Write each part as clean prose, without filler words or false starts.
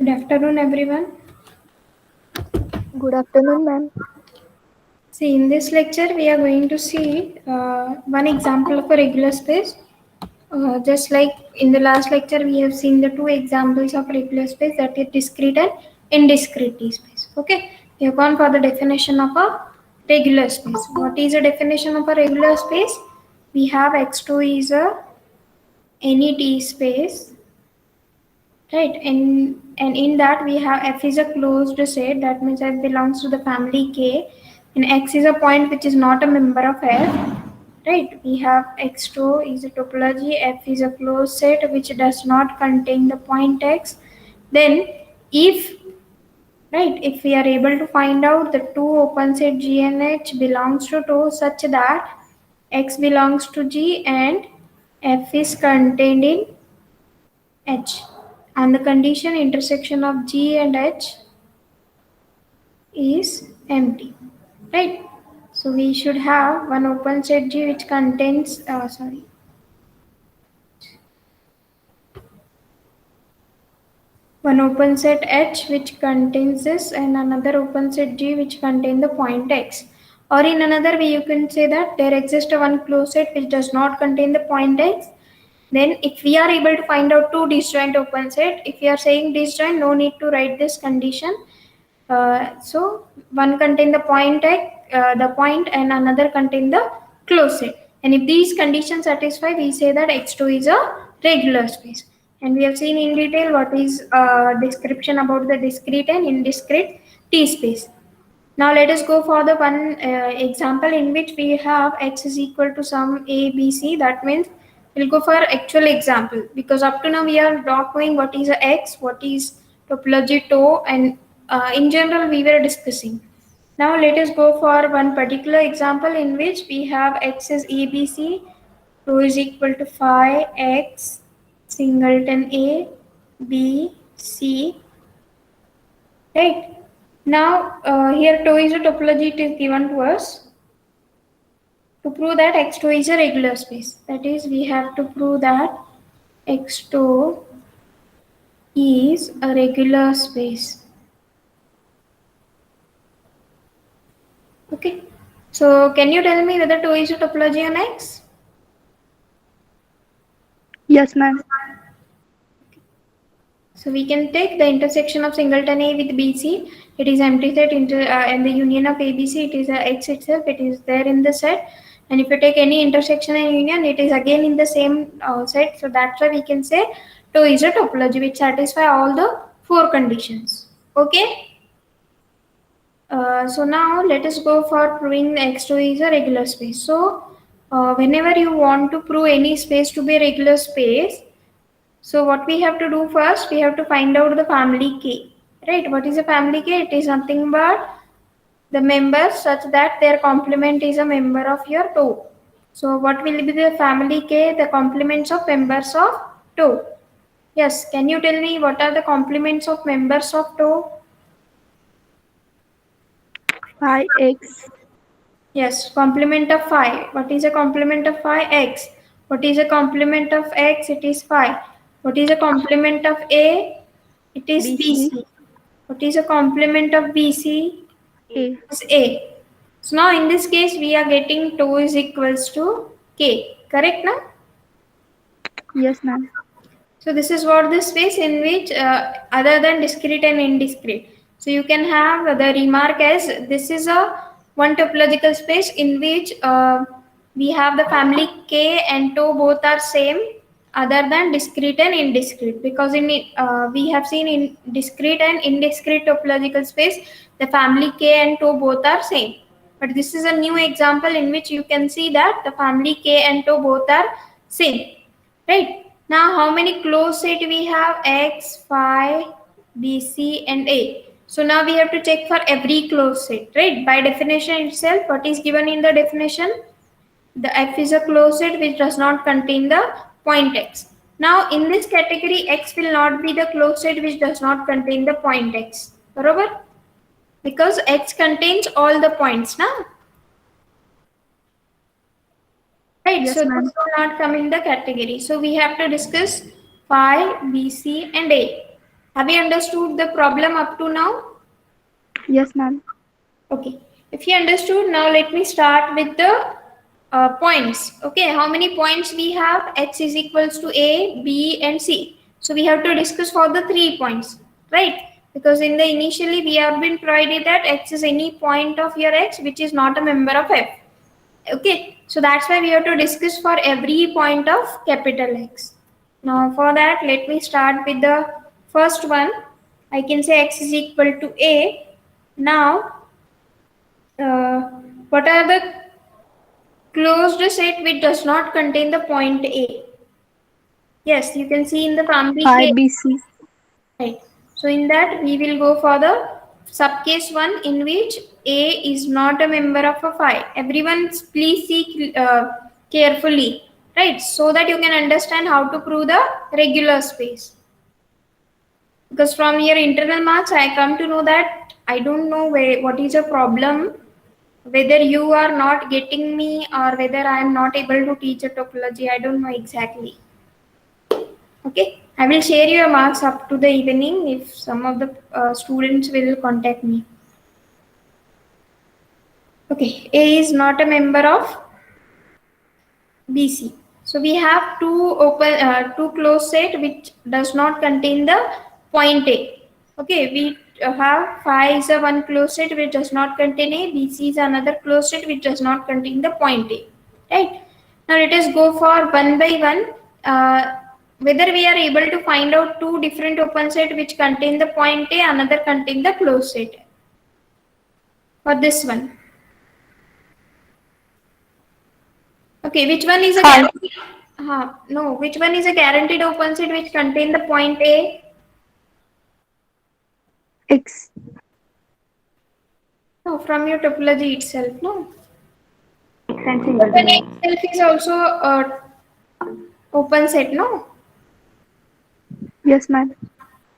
Good afternoon, everyone. Good afternoon, ma'am. See, in this lecture, we are going to see one example of a regular space. Just like in the last lecture, we have seen the two examples of regular space, that is discrete and indiscrete space. Okay, we have gone for the definition of a regular space. What is the definition of a regular space? We have X2 is a any t space, right? And in that we have f is a closed set, that means f belongs to the family k, and x is a point which is not a member of f, right? We have x2 is a topology, f is a closed set which does not contain the point x. Then if, right, if we are able to find out the two open set g and h belongs to 2 such that x belongs to g and f is contained in H, and the condition intersection of G and H is empty, right? So we should have one open set G which contains one open set H which contains this, and another open set G which contains the point X. Or in another way you can say that there exists one closed set which does not contain the point X. Then if we are able to find out two disjoint open set, if we are saying disjoint, no need to write this condition. So one contain the point x, the point, and another contain the closed set. And if these conditions satisfy, we say that X2 is a regular space. And we have seen in detail what is description about the discrete and indiscrete T space. Now let us go for the one example in which we have x is equal to some a, b, c. That means we'll go for actual example, because up to now we are not knowing what is a x, what is topology tau, and in general we were discussing. Now let us go for one particular example in which we have x is a, b, c, tau is equal to phi x singleton a, b, c, right? Now, here tau is a topology, it is given to us. To prove that X2 is a regular space, that is, we have to prove that X2 is a regular space. Okay. So, can you tell me whether tau is a topology on X? Yes, ma'am. So we can take the intersection of singleton A with BC. It is empty set and the union of ABC. It is a X itself. It is there in the set. And if you take any intersection and union, it is again in the same set. So that's why we can say tau is a topology which satisfy all the four conditions. Okay. So now let us go for proving X2 is a regular space. So whenever you want to prove any space to be a regular space, so what we have to do first, we have to find out the family K, right? What is a family K? It is nothing but the members such that their complement is a member of your tau. So what will be the family K? The complements of members of tau. Yes, can you tell me what are the complements of members of tau? Phi x. Yes, complement of phi. What is a complement of phi? X. What is a complement of x? It is phi. What is a complement of A? It is BC. BC. What is a complement of BC? A. Is A. So now in this case we are getting tau is equals to K. Correct now? Yes, ma'am. So this is what the space in which other than discrete and indiscrete. So you can have the remark as this is a one topological space in which we have the family K and tau both are same other than discrete and indiscrete, because in we have seen in discrete and indiscrete topological space the family K and tau both are same. But this is a new example in which you can see that the family K and tau both are same, right? Now, how many closed set we have? X, phi, BC, and A. So now we have to check for every closed set, right? By definition itself, what is given in the definition? The F is a closed set which does not contain the point X. Now, in this category, X will not be the closed set which does not contain the point X. Barabar? Because X contains all the points, now. Right, Yes, so this ma'am. will not come in the category. So we have to discuss phi, BC, and A. Have you understood the problem up to now? Yes, ma'am. Okay. If you understood, now let me start with the points. Okay, how many points we have? X is equals to A, B, and C. So we have to discuss for the 3 points, right? Because in the initially we have been provided that X is any point of your X which is not a member of F. Okay, so that's why we have to discuss for every point of capital X. Now for that, let me start with the first one. I can say X is equal to A. Now, uh, what are the closed set which does not contain the point A? Yes, you can see in the family Phi case, BC. right? So in that we will go for the subcase one in which A is not a member of a phi. Everyone please see carefully, right? So that you can understand how to prove the regular space. Because from your internal marks, I come to know that I don't know what is a problem, whether you are not getting me or whether I am not able to teach a topology. I don't know exactly. Okay, I will share your marks up to the evening if some of the students will contact me. Okay, A is not a member of BC. So we have two closed set which does not contain the point A. Okay, we have phi is a one closed set which does not contain A. BC is another closed set which does not contain the point A. Right. Now let us go for one by one. Whether we are able to find out two different open set which contain the point A, another contain the closed set. For this one. Okay, which one is a Phi guaranteed? No, which one is a guaranteed open set which contain the point A? X. No, from your topology itself. No, X and open A singleton. itself is also a open set. No, Yes, ma'am.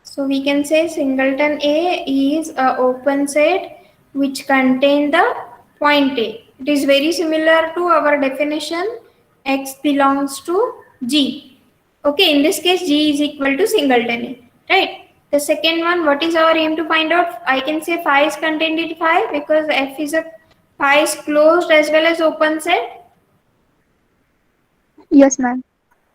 so we can say singleton A is a open set which contain the point A. It is very similar to our definition. X belongs to G. Okay, in this case, G is equal to singleton A, right? The second one, what is our aim to find out? I can say phi is contained in phi because F is a phi is closed as well as open set Yes, ma'am.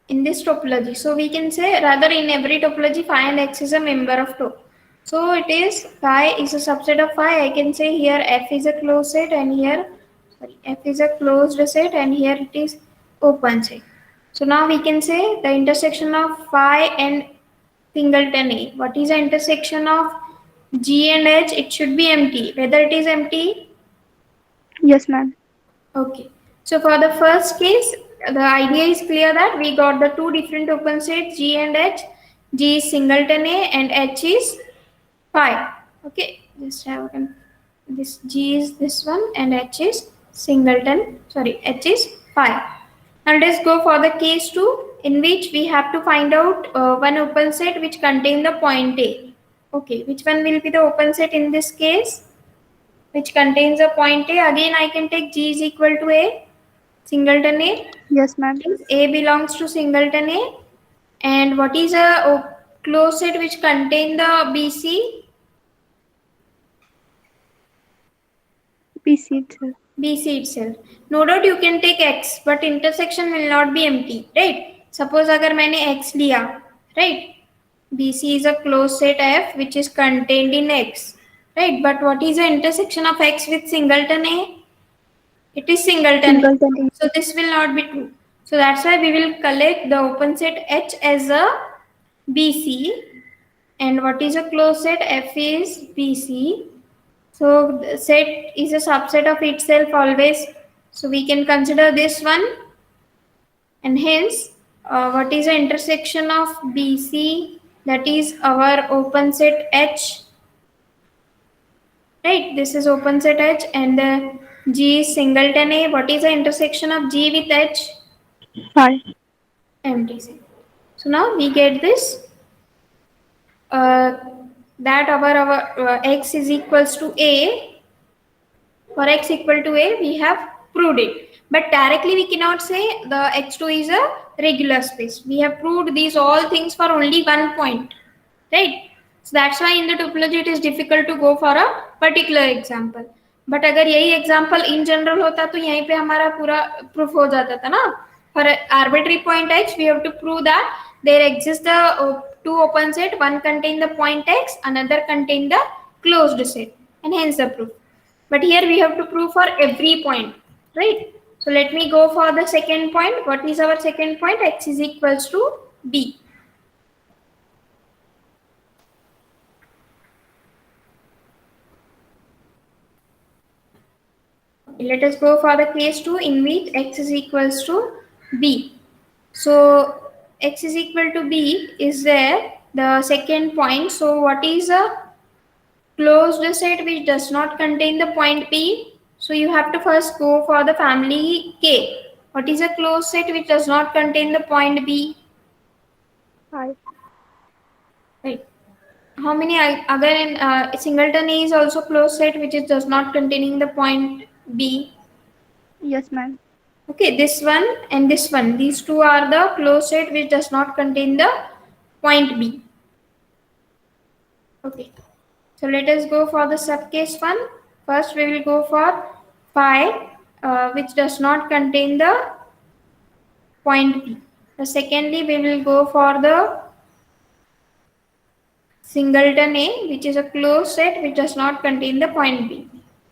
in this topology. So we can say rather in every topology phi and X is a member of two. So it is phi is a subset of phi. I can say here F is a closed set and here sorry F is a closed set and here it is open set. So now we can say the intersection of phi and singleton A. What is the intersection of G and H? It should be empty. Whether it is empty? Yes, ma'am. Okay. So for the first case, the idea is clear that we got the two different open sets G and H. G is singleton A and H is phi. Okay. Just have this G is this one and H is singleton. Sorry, H is phi. Now let us go for the case 2 in which we have to find out one open set which contain the point A. Okay, which one will be the open set in this case? Which contains a point A. Again, I can take G is equal to A, singleton A. Yes, ma'am. A belongs to singleton A. And what is a closed set which contain the BC? BC itself. BC itself. No doubt you can take X, but intersection will not be empty, right? Suppose अगर मैंने X लिया, right? BC is a closed set F which is contained in X, right? But what is the intersection of X with singleton A? It is singleton A. Singleton A. So this will not be true. So that's why we will collect the open set H as a BC. And what is a closed set? F is BC. So the set is a subset of itself always. So we can consider this one. And hence, what is the intersection of BC? That is our open set H. Right, this is open set H and G is singleton A. What is the intersection of G with H? Phi. Empty set. So now we get this uh, that our X is equals to A. For X equal to A, we have proved it. But directly we cannot say the X2 is a regular space. We have proved these all things for only one point, right? So that's why in the topology it is difficult to go for a particular example. But अगर यही example in general होता तो यहीं पे हमारा पूरा proof हो जाता था ना. For arbitrary point x, we have to prove that there exists the two open set. One contain the point x, another contain the closed set, and hence the proof. But here we have to prove for every point, right? So let me go for the second point. What is our second point? X is equals to b. Let us go for the case 2 in which x is equals to b. So x is equal to b is there, the second point. So what is a closed set which does not contain the point b? So you have to first go for the family K. What is a closed set which does not contain the point b? Phi. Right. How many other in singleton A is also closed set which is does not containing the point b? Yes, ma'am. Okay, this one and this one. These two are the closed set which does not contain the point B. Okay, so let us go for the subcase one. First, we will go for phi, which does not contain the point B. So secondly, we will go for the singleton A, which is a closed set which does not contain the point B.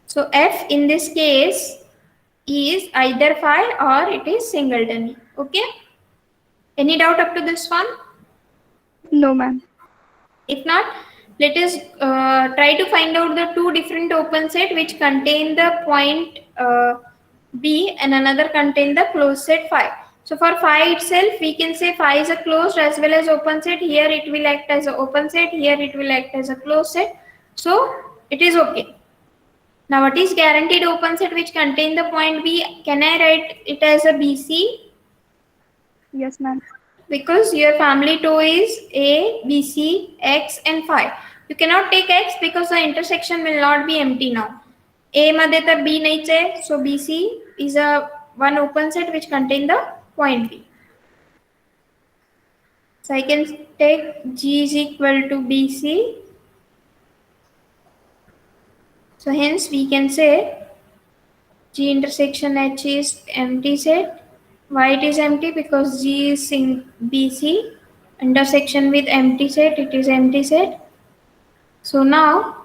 So F in this case is either phi or it is singleton A. Okay. Any doubt up to this one? No, ma'am. If not, let us try to find out the two different open set which contain the point B and another contain the closed set phi. So for phi itself, we can say phi is a closed as well as open set. Here it will act as an open set. Here it will act as a closed set. So it is okay. Now what is guaranteed open set which contain the point B? Can I write it as a BC? Yes, ma'am. Because your family toe is A, B, C, X and phi. You cannot take X because the intersection will not be empty now. A मध्ये तर B नाहीच आहे, so BC is a one open set which contain the point B. So I can take G is equal to BC. So hence we can say G intersection H is empty set. Why it is empty? Because G is in BC intersection with empty set, it is empty set. So now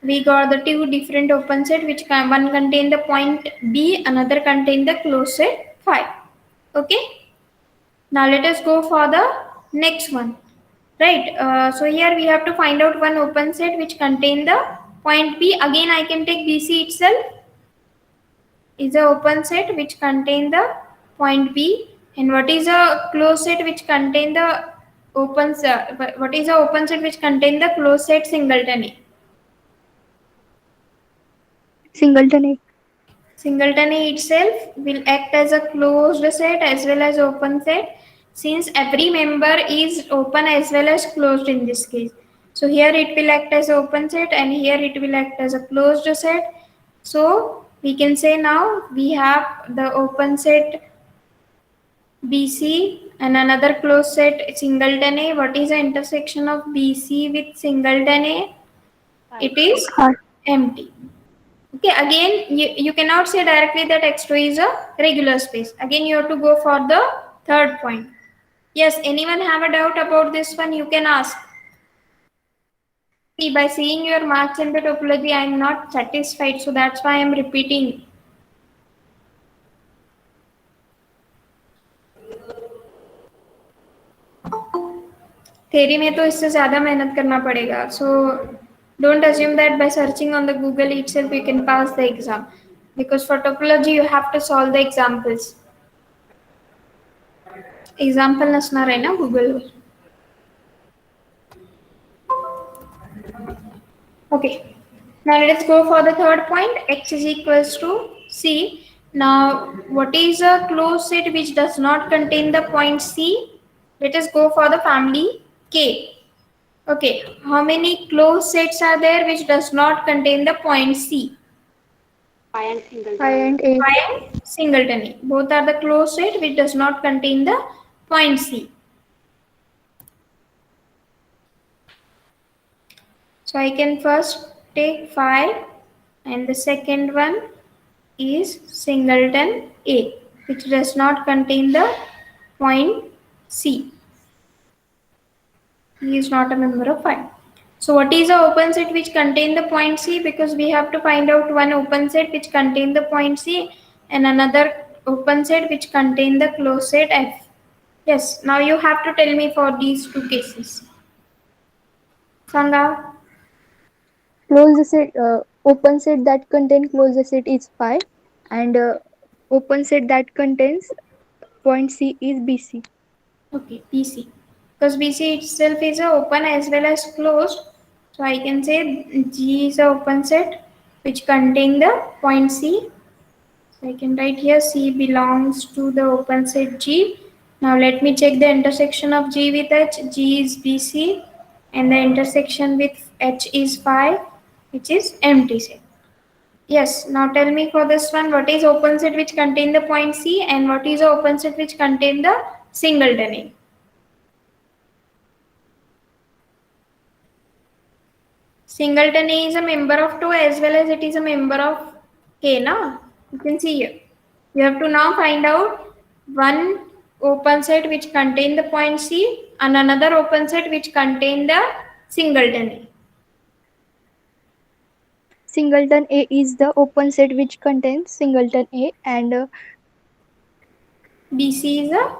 we got the two different open set which one contain the point B, another contain the closed set phi. Okay. Now let us go for the next one. Right. So here we have to find out one open set which contain the point B. Again I can take BC itself is a open set which contain the point B, and what is a closed set which contain the open set? What is a open set which contain the closed set singleton A? Singleton A. Singleton A itself will act as a closed set as well as open set, since every member is open as well as closed in this case. So here it will act as open set and here it will act as a closed set. So we can say now we have the open set BC and another closed set singleton A. What is the intersection of BC with singleton A? It is Phi. empty. Okay, again, you cannot say directly that X2 is a regular space. Again, you have to go for the third point. Yes, anyone have a doubt about this one? You can ask. See, by seeing your marks in the topology, I am not satisfied. So that's why I am repeating. Theory में तो इससे ज़्यादा मेहनत करना पड़ेगा. So don't assume that by searching on the Google itself you can pass the exam. Because for topology you have to solve the examples. Example नसणार आहे ना Google were. Okay. Now let's go for the third point. X is equals to C. Now what is a closed set which does not contain the point C? Let us go for the family K. Okay. How many closed sets are there which does not contain the point C? Phi and A. Phi and singleton A. Both are the closed set which does not contain the point C. So I can first take 5 and the second one is singleton A, which does not contain the point C. He is not a member of phi. So what is a open set which contain the point C? Because we have to find out one open set which contain the point C and another open set which contain the closed set F. Yes, now you have to tell me for these two cases. Sangha, Closed set, open set that contain closed set is phi, and open set that contains point C is BC. okay, BC. Because BC itself is a open as well as closed. So I can say G is a open set which contain the point C. So I can write here C belongs to the open set G. Now let me check the intersection of G with H. G is BC and the intersection with H is phi, which is empty set. Yes, now tell me for this one, what is open set which contain the point C and what is the open set which contain the singleton A? Singleton A is a member of 2 as well as it is a member of K, na? You can see here. You have to now find out one open set which contain the point C and another open set which contain the singleton A. Singleton A is the open set which contains singleton A, and BC is a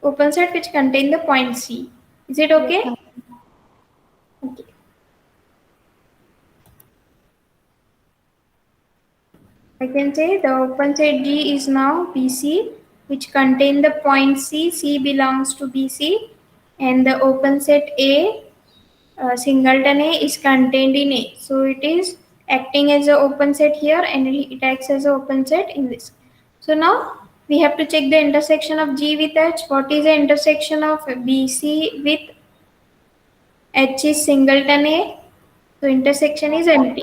open set which contain the point C. Is it yes, okay? ma'am. Okay. I can say the open set G is now BC which contain the point C. C belongs to BC and the open set A singleton A is contained in A. So it is acting as an open set here and it acts as an open set in this. So now we have to check the intersection of G with H. What is the intersection of BC with H is singleton A? So intersection is empty.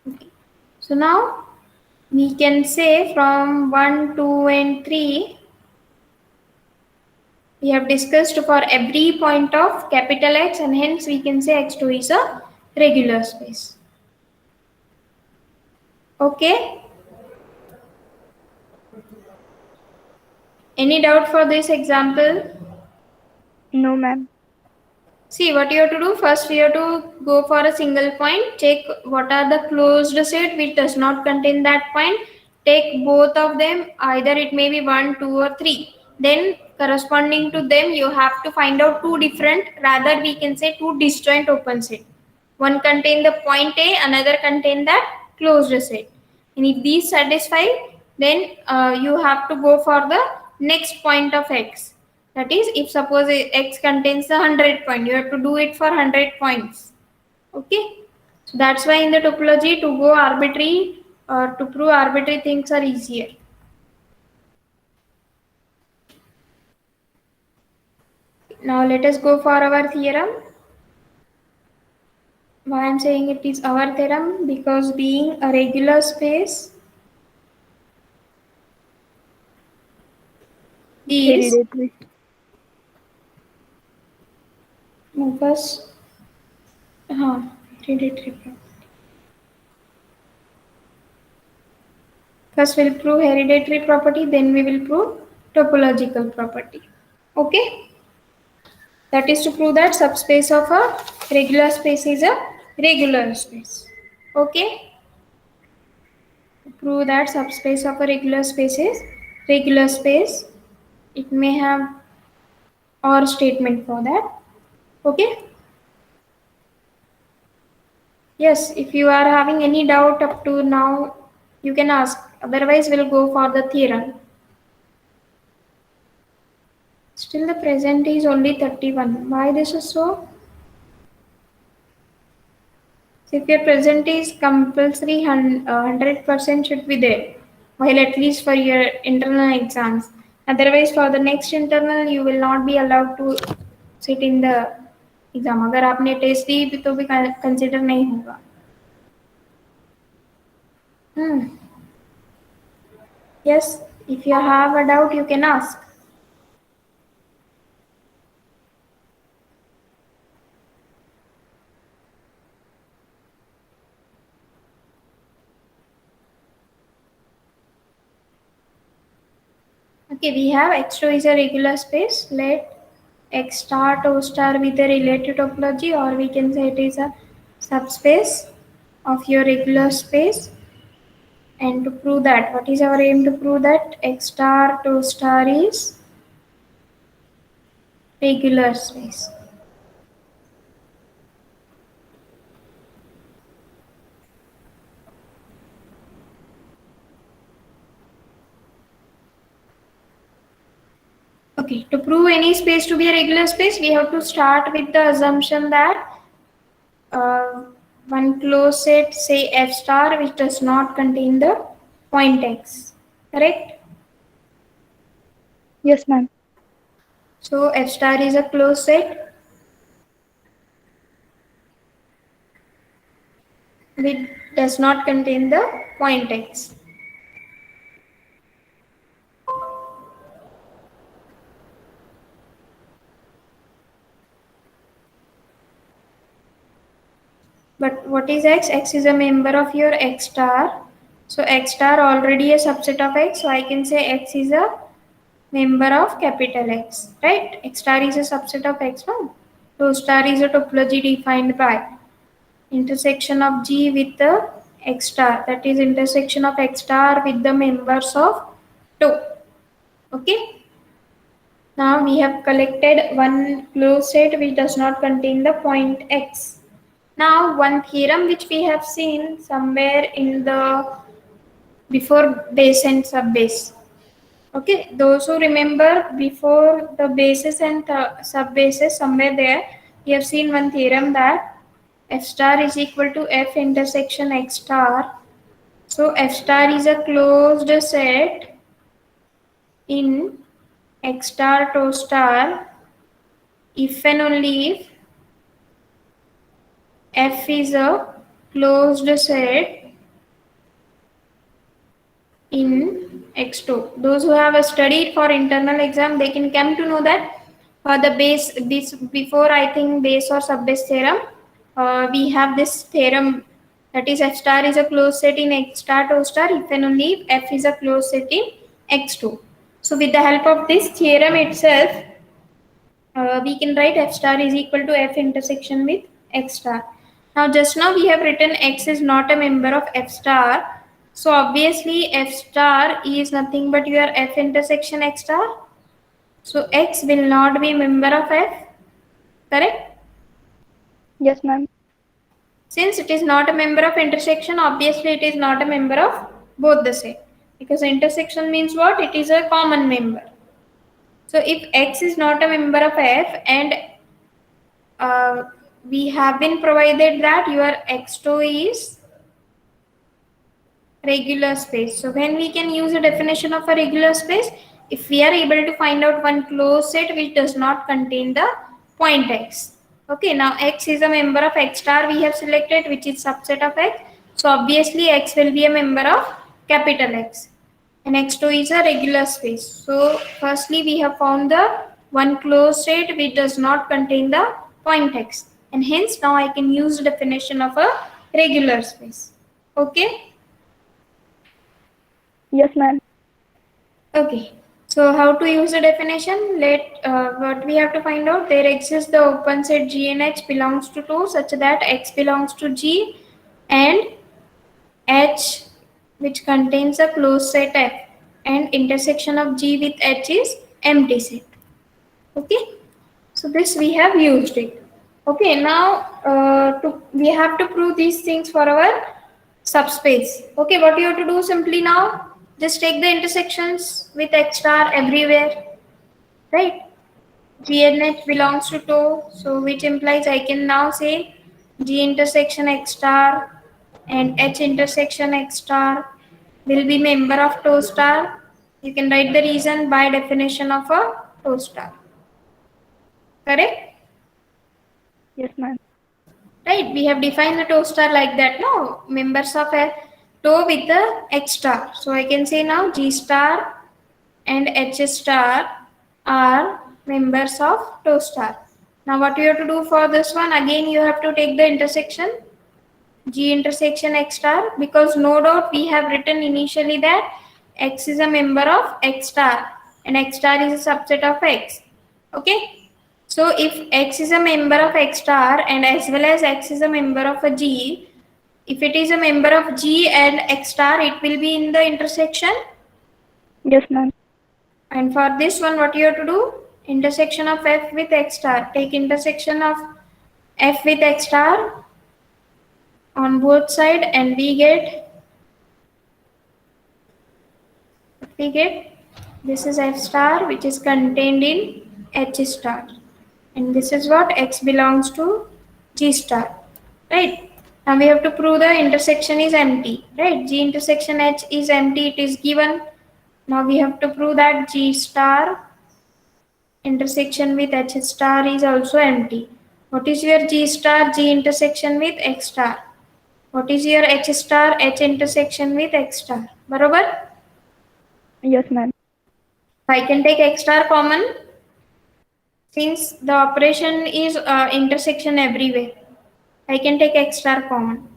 Okay. So now we can say from 1, 2 and 3 we have discussed for every point of capital X and hence we can say X2 is a regular space. Okay. Any doubt for this example? No, ma'am. See what you have to do. First we have to go for a single point. Check what are the closed set which does not contain that point. Take both of them. Either it may be 1, 2 or 3. Then corresponding to them you have to find out two different, rather we can say two disjoint open set. One contain the point A, another contain that closed set. And if these satisfy, then you have to go for the next point of X. That is, if suppose X contains the 100 point, you have to do it for 100 points. Okay. So that's why in the topology to go arbitrary or to prove arbitrary things are easier. Now let us go for our theorem. Why I am saying it is our theorem? Because being a regular space is Hereditary. first hereditary property. First we'll prove hereditary property, then we will prove topological property. Okay? That is to prove that subspace of a regular space is a regular space. Okay? To prove that subspace of a regular space is regular space, it may have or statement for that. Okay? Yes, if you are having any doubt up to now, you can ask. Otherwise, we'll go for the theorem. Still, the present is only 31. Why this is so? So if your present is compulsory, 100% should be there. While at least for your internal exams. Otherwise, for the next internal, you will not be allowed to sit in the exam. अगर आपने test दी तो भी consider नहीं होगा. Yes, if you have a doubt, you can ask. Okay, we have x2 is a regular space. Let x star to star with a related topology, or we can say it is a subspace of your regular space. And to prove that, what is our aim to prove that x star to star is regular space. Okay, to prove any space to be a regular space, we have to start with the assumption that uh, one closed set, say f star, which does not contain the point x. Correct? Yes, ma'am. So f star is a closed set which does not contain the point x. But what is x? X is a member of your x star. So x star already a subset of x. So I can say x is a member of capital X, right? X star is a subset of x, no? So star is a topology defined by intersection of G with the x star. That is intersection of x star with the members of 2. Okay. Now we have collected one closed set which does not contain the point x. Now one theorem which we have seen somewhere in the before base and subbase. Okay, those who remember before the bases and subbases somewhere there, we have seen one theorem that f star is equal to f intersection x star. So f star is a closed set in x star to star if and only if f is a closed set in x2. Those who have studied for internal exam, they can come to know that the base this before I think base or subbase theorem, we have this theorem that is f star is a closed set in x star to star if and only if f is a closed set in x2. So with the help of this theorem itself, we can write f star is equal to f intersection with x star. Now just now we have written x is not a member of f star. So obviously f star is nothing but your f intersection x star. So x will not be member of f, correct? Yes, ma'am. Since it is not a member of intersection, obviously it is not a member of both the set. Because intersection means what? It is a common member. So if x is not a member of f and uh, we have been provided that your x2 is regular space. So when we can use a definition of a regular space, if we are able to find out one closed set which does not contain the point x. Okay, now x is a member of x star we have selected, which is subset of x. So obviously x will be a member of capital X. And x2 is a regular space. So firstly we have found the one closed set which does not contain the point x. And hence now I can use the definition of a regular space. Okay. Yes, ma'am. Okay, so how to use the definition? Let what we have to find out. There exists the open set G and H belongs to 2 such that X belongs to G and H which contains a closed set F and intersection of G with H is empty set. Okay, so this we have used it. Okay, now we have to prove these things for our subspace. Okay, what you have to do simply now, just take the intersections with x star everywhere, right? G and H belongs to 2, so which implies I can now say G intersection x star and H intersection x star will be member of 2 star. You can write the reason by definition of a 2 star. Correct? Yes, ma'am. Right, we have defined the toe star like that, no? Members of a toe with the X star. So I can say now G star and H star are members of toe star. Now what you have to do for this one? Again you have to take the intersection G intersection X star, because no doubt we have written initially that X is a member of X star. and X star is a subset of X. Okay. So if X is a member of X star and as well as X is a member of a G, if it is a member of G and X star, it will be in the intersection. Yes, ma'am. And for this one, what you have to do? Intersection of F with X star. Take intersection of F with X star on both side and we get this is F star which is contained in H star, and this is what X belongs to G star, right? Now we have to prove the intersection is empty, right? G intersection H is empty, it is given. Now we have to prove that G star intersection with H star is also empty. What is your G star G intersection with X star? What is your H star H intersection with X star? Barobar? Yes, ma'am. I can take X star common since the operation is intersection everywhere. I can take X star common.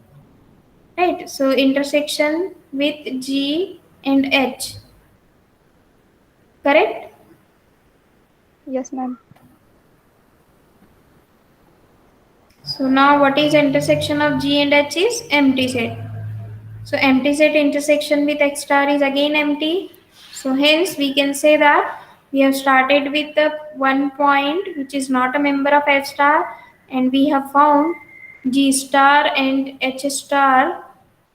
Right? So intersection with G and H. Correct? Yes, ma'am. So now what is intersection of G and H is empty set. So empty set intersection with X star is again empty. So hence we can say that we have started with the one point which is not a member of F star, and we have found G star and H star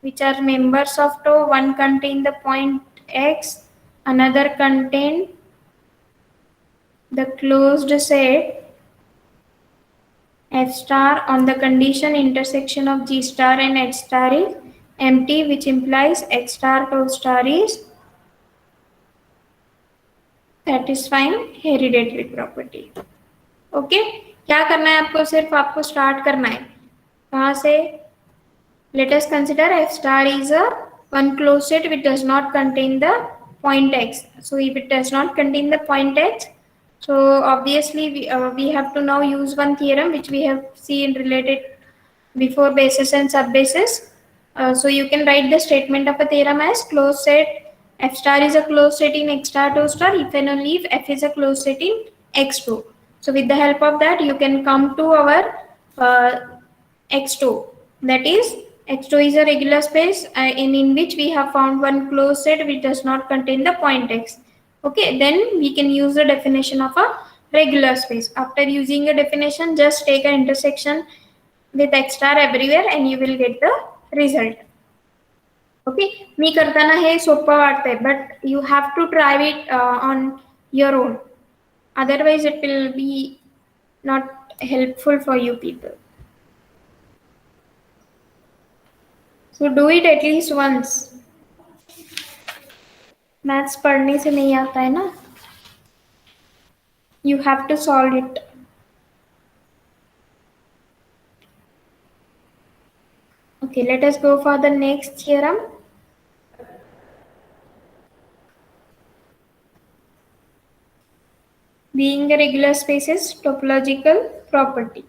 which are members of tau. One contain the point X, another contain the closed set F star on the condition intersection of G star and H star is empty, which implies X star tau star is satisfying hereditary property. Okay, क्या करना है आपको? सिर्फ आपको start करना है कहाँ से? Let us consider F star is a one closed set which does not contain the point X. So if it does not contain the point X, so obviously we have to now use one theorem which we have seen related before basis and subbasis. So you can write the statement of a theorem as closed set F star is a closed set in X star to star if and only if F is a closed set in X2. So with the help of that you can come to our X2, that is X2 is a regular space in which we have found one closed set which does not contain the point X. Okay, then we can use the definition of a regular space. After using a definition, just take an intersection with X star everywhere and you will get the result. Okay, मी करताना हे सोपं वाटतंय, but you have to try it on your own. Otherwise, it will be not helpful for you people. So do it at least once. Maths पढ़ने से नहीं आता है ना, you have to solve it. Okay, let us go for the next theorem. Being a regular space is topological property.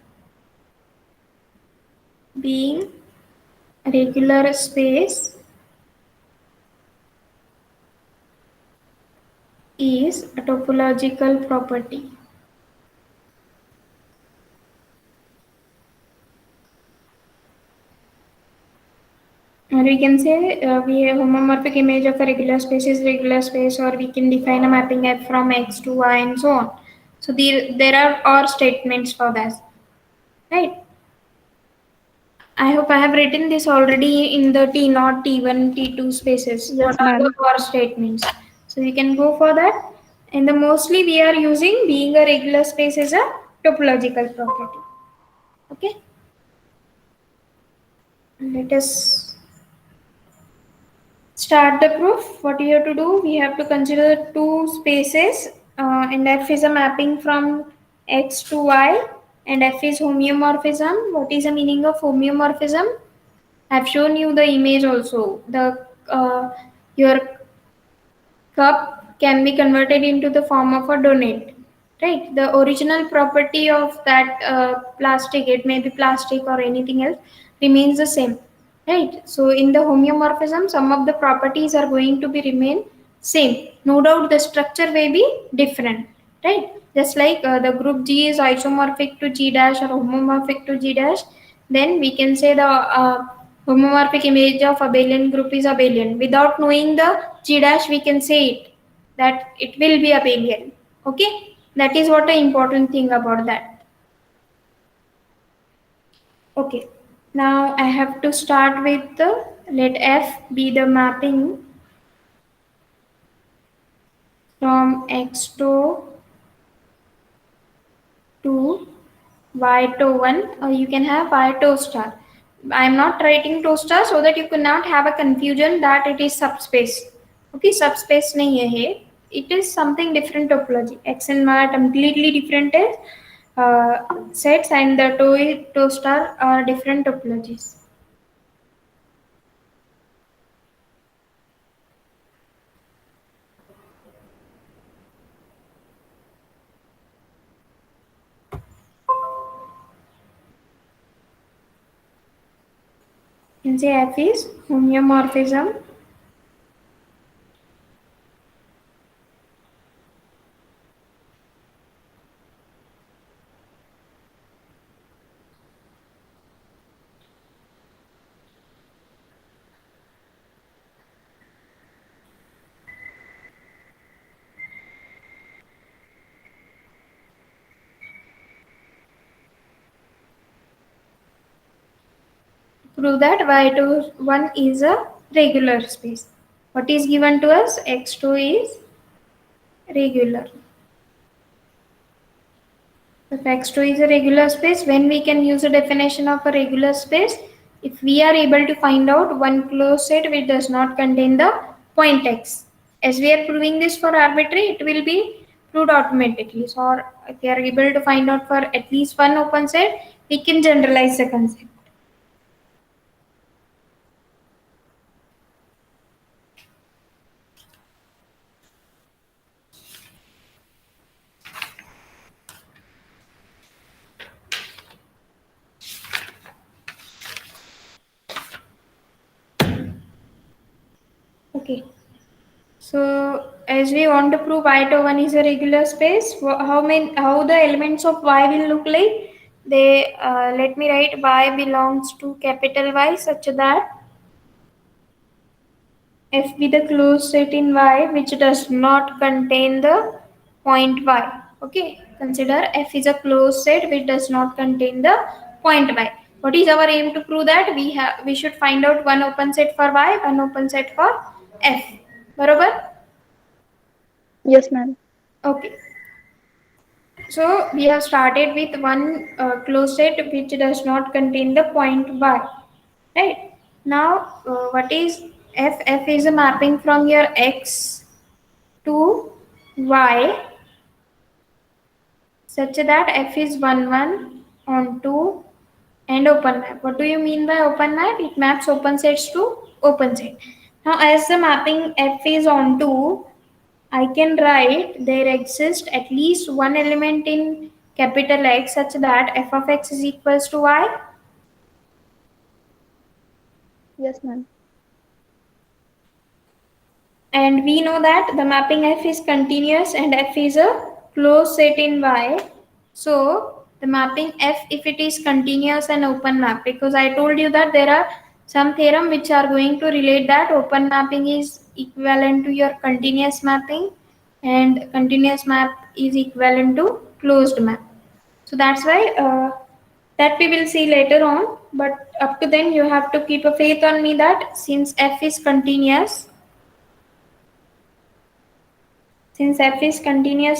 Being a regular space is a topological property. Or we can say we have homomorphic image of a regular space is regular space, or we can define a mapping F from X to Y and so on. So there are or statements for that, right? I hope I have written this already in the T0, T1, T2 spaces. Yes, What are ma'am. the or statements? So you can go for that. And the mostly we are using being a regular space as a topological property. Okay. Let us start the proof. What you have to do? We have to consider two spaces, and F is a mapping from X to Y, and F is homeomorphism. What is the meaning of homeomorphism? I've shown you the image also. The your cup can be converted into the form of a donut, right? The original property of that plastic, it may be plastic or anything else, remains the same, right? So in the homeomorphism, some of the properties are going to be remain, same. No doubt the structure may be different, right? Just like the group G is isomorphic to G dash or homomorphic to G dash, then we can say the homomorphic image of abelian group is abelian. Without knowing the G dash, we can say it that it will be abelian. Okay, that is what the important thing about that. Okay, now I have to start with the, let F be the mapping from X to y to 1, or you can have y to star. I am not writing to star so that you cannot have a confusion that it is subspace. Okay, subspace nahi hai ye. It is something different topology. X and y are completely different sets, and the to star are different topologies. You can say F is homeomorphism prove that y21 is a regular space. What is given to us? X2 is regular. If X2 is a regular space, when we can use a definition of a regular space? If we are able to find out one closed set which does not contain the point X. As we are proving this for arbitrary, it will be proved automatically. So, or if we are able to find out for at least one open set, we can generalize the concept. Okay. So as we want to prove y to 1 is a regular space, how the elements of y will look like? They let me write y belongs to capital Y such that F be the closed set in Y which does not contain the point Y. Okay, consider F is a closed set which does not contain the point Y. What is our aim to prove that? We should find out one open set for Y, one open set for F. Barabar? Yes, ma'am. Okay. So we have started with one closed set which does not contain the point y, right? Now, what is f? F is a mapping from your x to y such that f is 1 1 on 2 and open map. What do you mean by open map? It maps open sets to open set. Now, as the mapping f is on 2, I can write there exists at least one element in capital X such that f of x is equals to y. Yes, ma'am. And we know that the mapping f is continuous and f is a closed set in y. So the mapping f, if it is continuous and open map, because I told you that there are some theorem which are going to relate that open mapping is equivalent to your continuous mapping and continuous map is equivalent to closed map. So that's why that we will see later on. But up to then you have to keep a faith on me that since f is continuous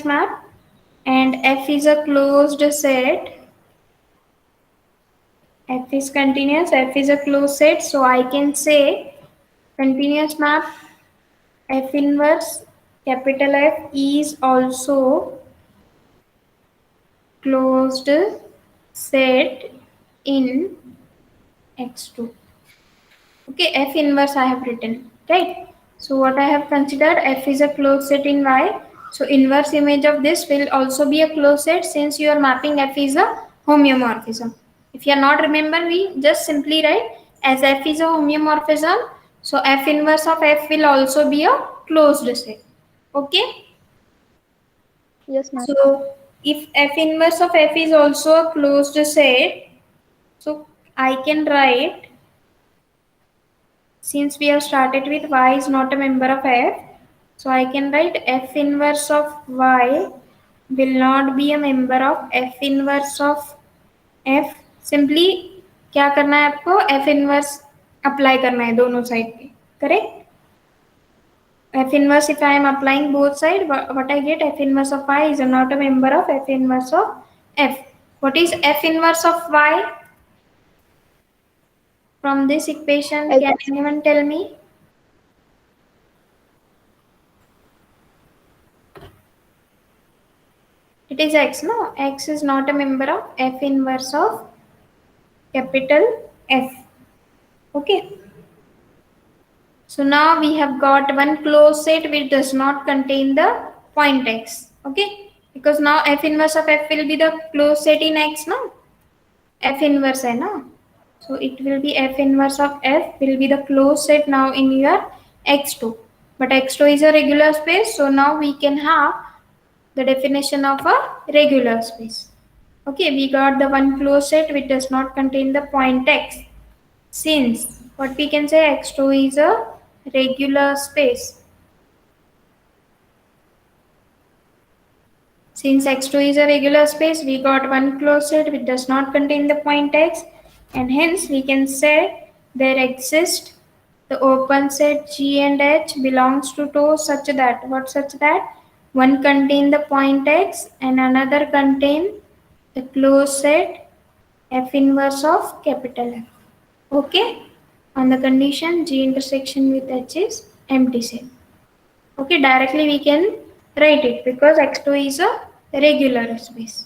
map and f is a closed set, f is continuous, f is a closed set, so I can say continuous map f inverse capital F is also closed set in x2. Okay, f inverse I have written, right? So what I have considered, f is a closed set in y, so inverse image of this will also be a closed set since you are mapping f is a homeomorphism. If you are not remember, we just simply write as f is a homeomorphism, so f inverse of f will also be a closed set. Okay. Yes, ma'am. So if F inverse of F is also a closed set, so I can write, since we have started with y is not a member of F, so I can write F inverse of y will not be a member of F inverse of F. Simply क्या करना है आपको, F inverse apply करना है दोनों side पे, correct. F inverse, if I am applying both side, what I get, F inverse of y is not a member of F inverse of F. What is F inverse of y from this equation? Can X. anyone tell me? It is x, no? X is not a member of F inverse of capital F. Okay. So now we have got one closed set which does not contain the point x. Okay. Because now F inverse of F will be the closed set in x, no? F inverse है ना? So it will be F inverse of F will be the closed set now in your x2. But x2 is a regular space, so now we can have the definition of a regular space. Okay, we got the one closed set which does not contain the point x. Since what we can say, x2 is a regular space. Since x2 is a regular space, we got one closed set which does not contain the point x, and hence we can say there exists the open set G and H belongs to two such that, what such that, one contain the point x and another contain the closed set F inverse of capital F. Okay, on the condition G intersection with H is empty set. Okay, directly we can write it because x2 is a regular space.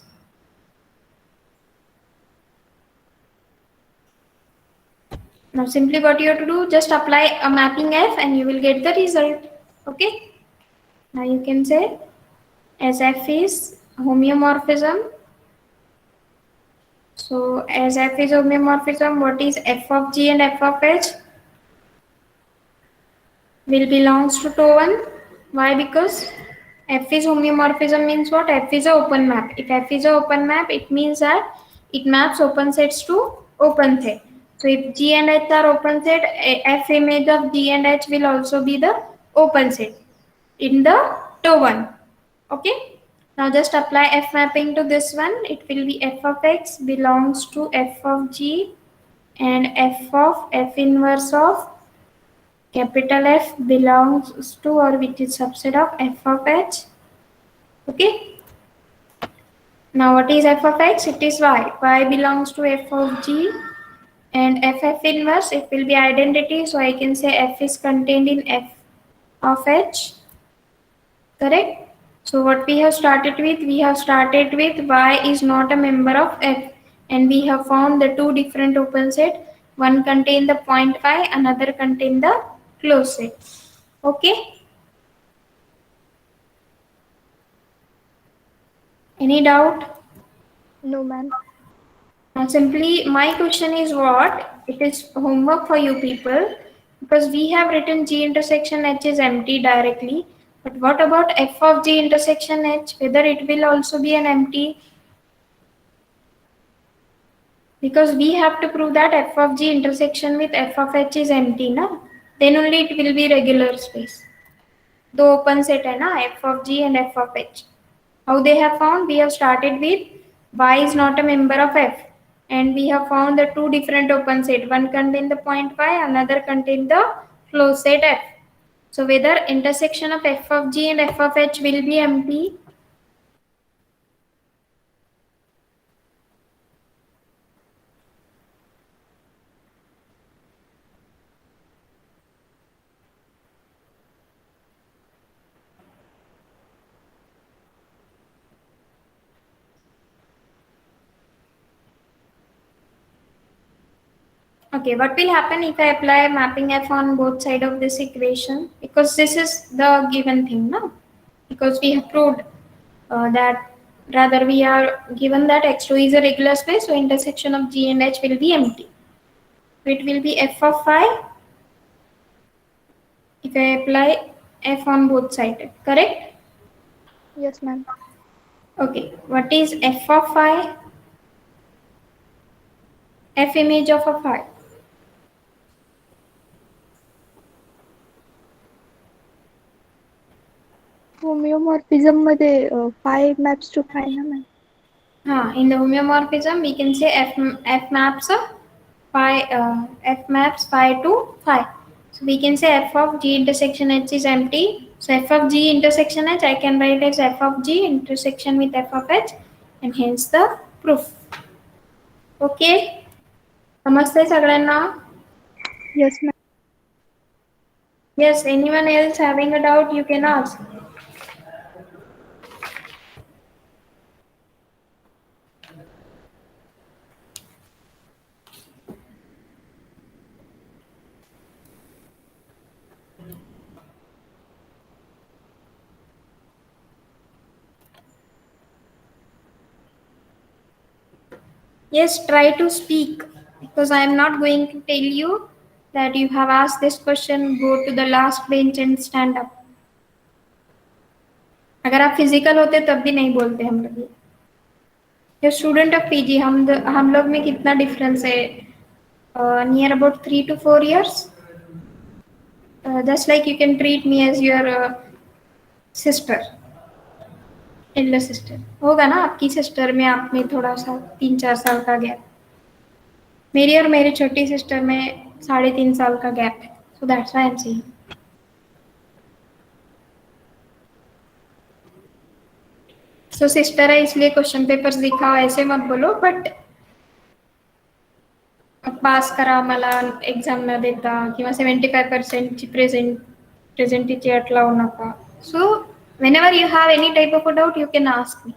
Now simply what you have to do, just apply a mapping F and you will get the result. Okay, now you can say as F is homeomorphism. So as F is homeomorphism, what is F of G and F of H will belongs to one. Why? Because F is homeomorphism means what? F is an open map. If F is an open map, it means that it maps open sets to open set. So if G and H are open set, F image of G and H will also be the open set in the to one. Okay. Now just apply F mapping to this one. It will be F of X belongs to F of G and F of F inverse of capital F belongs to or which is subset of F of H. Okay. Now what is F of X? It is Y. Y belongs to F of G and F inverse, it will be identity. So I can say F is contained in F of H. Correct? So what we have started with? We have started with Y is not a member of F and we have found the two different open set. One contain the point Y, another contain the closed set. Okay? Any doubt? No, ma'am. Now simply my question is what? It is homework for you people because we have written G intersection H is empty directly. But what about F of G intersection H? Whether it will also be an empty? Because we have to prove that F of G intersection with F of H is empty, na? Then only it will be regular space. The open set hai na, F of G and F of H. How they have found? We have started with Y is not a member of F and we have found the two different open set. One contain the point Y, another contain the closed set F. So whether intersection of F of G and F of H will be empty? Okay, what will happen if I apply mapping F on both sides of this equation? Because this is the given thing, no? Because we have proved that rather we are given that x2 is a regular space, so intersection of G and H will be empty. So it will be F of phi. If I apply f on both sides. Correct? Yes, ma'am. Okay. What is f of phi? F image of a phi. होमिओमॉर्फिझम मध्ये फाय maps to फाय ना ma'am. In the homeomorphism, we can say f maps phi f maps phi to phi. So we can say f of g intersection h is empty. So f of g intersection h I can write as f of g intersection with f of h, and hence the proof. Okay. समजतंय सगळ्यांना? Yes ma'am. Yes. Anyone else having a doubt? You can ask. Yes, try to speak, because I am not going to tell you that you have asked this question, go to the last bench and stand up. अगर आप physical होते तब भी नहीं बोलते हम लोग ये. जो स्टूडेंट ऑफ पीजी, हम लोग में कितना डिफरेंस है? Near about 3 to 4 years. Just like you can treat me as your sister, elder sister. होगा ना, आपकी सिस्टर में आप में थोड़ा सा 3-4 साल का गैप. मेरी और मेरी छोटी सिस्टर में 3.5 साल का गैप है. So that's why I am saying. So sister है इसलिए क्वेश्चन पेपर्स दिखाओ ऐसे मत बोलो, बट पास करा मला एक्झाम न देता किंवा 75% प्रेझेंटीची अट लावू नका. सो whenever you have any type of a doubt, you can ask me.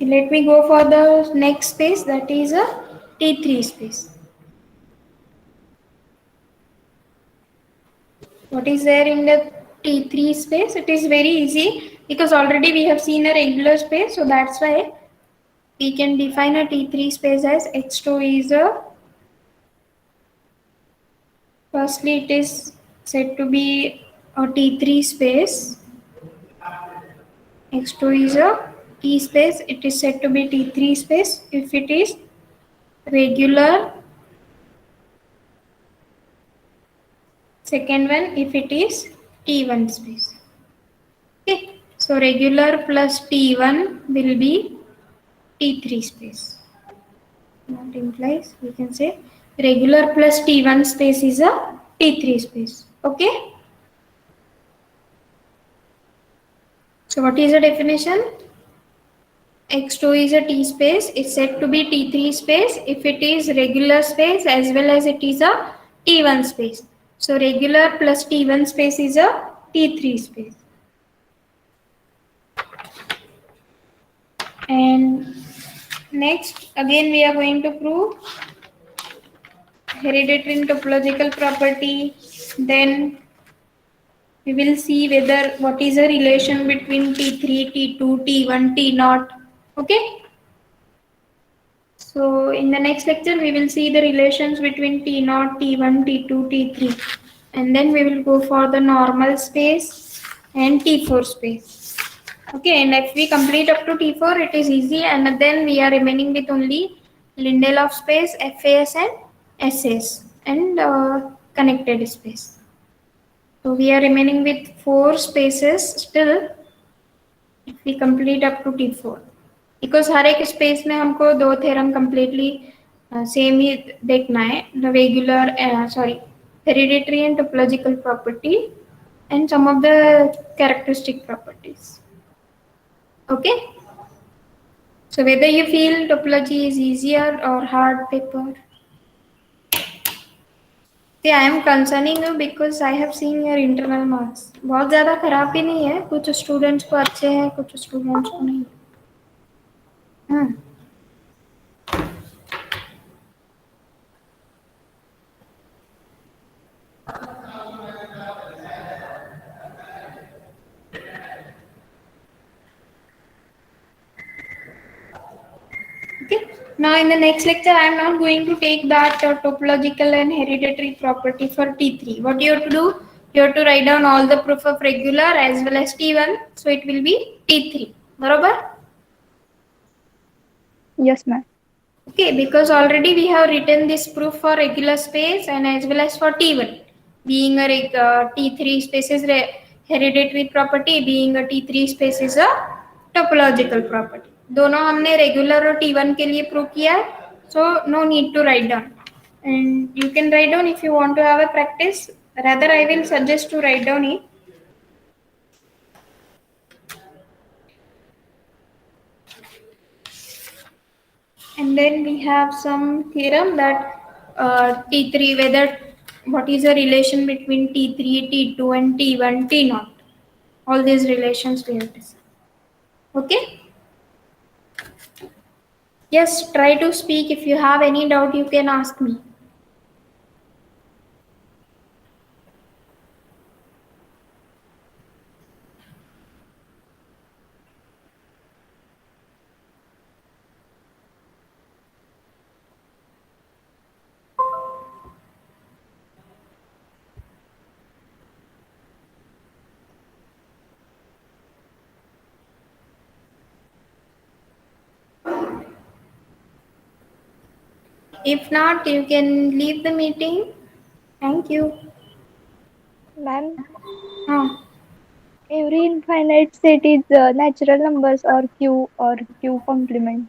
Let me go for the next space, that is a T3 space. What is there in the T3 space? It is very easy because already we have seen a regular space, so that's why we can define a T3 space as H2 is a, firstly it is said to be a T3 space. X2 is a T space, it is said to be T3 space if it is regular. Second one, if it is T1 space. Okay, so regular plus T1 will be T3 space. What implies we can say regular plus T1 space is a T3 space. Okay. So what is the definition? X2 is a T space, is said to be T3 space if it is regular space as well as it is a T1 space. So regular plus T1 space is a T3 space. And next again we are going to prove hereditary and topological property. Then we will see whether what is the relation between T3, T2, T1, T0. Okay. So in the next lecture we will see the relations between T0, T1, T2, T3, and then we will go for the normal space and T4 space. Okay, and if we complete up to T4 it is easy, and then we are remaining with only Lindelof space, FAS and SS and connected space. So we are remaining with 4 spaces still if we complete up to T4. Because हर एक space में हमको 2 theorem completely same ही देखना है. Regular hereditary and topological property and some of the characteristic properties. Okay. So whether you feel topology is easier or hard paper? See, I am concerning you because I have seen your internal marks. बहुत ज़्यादा खराब भी नहीं है, कुछ students को अच्छे हैं, कुछ स्टूडेंट्स को नहीं। हाँ, okay. Now in the next lecture, I am not going to take that topological and hereditary property for T3. What you have to do? You have to write down all the proof of regular as well as T1. So it will be T3. बरोबर? Yes, ma'am. Okay, because already we have written this proof for regular space and as well as for T1. Being a T3 space is hereditary property, being a T3 space is a topological property. दोनों हमने regular और T1 के लिए prove किया है, so no need to write down. And you can write down if you want to have a practice. Rather, I will suggest to write down it. And then we have some theorem that T3, whether what is the relation between T3, T2 and T1, T0. All these relations we have to see. Okay? Yes, try to speak. If you have any doubt, you can ask me. If not, you can leave the meeting. Thank you. Ma'am, Oh. every infinite set is natural numbers or Q complement.